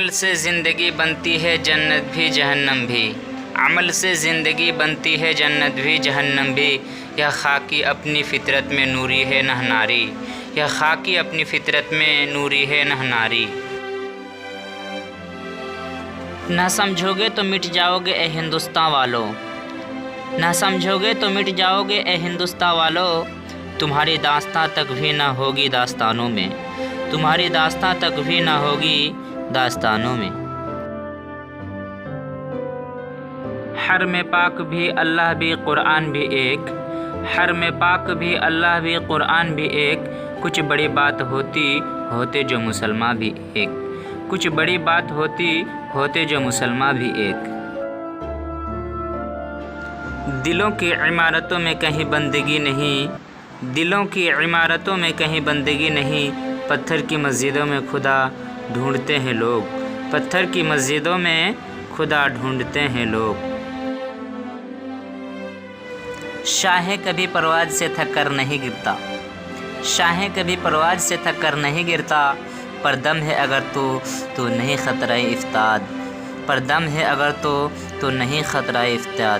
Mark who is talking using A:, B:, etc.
A: عمل سے زندگی بنتی ہے جنت بھی جہنم بھی، عمل سے زندگی بنتی ہے جنت بھی جہنم بھی، یہ خاکی اپنی فطرت میں نوری ہے نہ ناری، یہ خاکی اپنی فطرت میں نوری ہے نہ ناری۔ نہ سمجھو گے تو مٹ جاؤ گے اے ہندوستان والو، نہ سمجھو گے تو مٹ جاؤ گے اے ہندوستان والو، تمہاری داستاں تک بھی نہ ہوگی داستانوں میں، تمہاری داستاں تک بھی نہ ہوگی داستانوں میں۔ حرم پاک بھی اللہ بھی قرآن بھی ایک، حرم پاک بھی اللہ بھی قرآن بھی ایک، کچھ بڑی بات ہوتی ہوتے جو مسلمان بھی ایک، کچھ بڑی بات ہوتی ہوتے جو مسلمان بھی ایک۔ دلوں کی عمارتوں میں کہیں بندگی نہیں، دلوں کی عمارتوں میں کہیں بندگی نہیں، پتھر کی مسجدوں میں خدا ڈھونڈتے ہیں لوگ، پتھر کی مسجدوں میں خدا ڈھونڈتے ہیں لوگ۔ شاہ کبھی پرواز سے تھک کر نہیں گرتا، شاہ کبھی پرواز سے تھک کر نہیں گرتا، پر دم ہے اگر تو نہیں خطرہ افتاد، پر دم ہے اگر تو نہیں خطرہ افتاد۔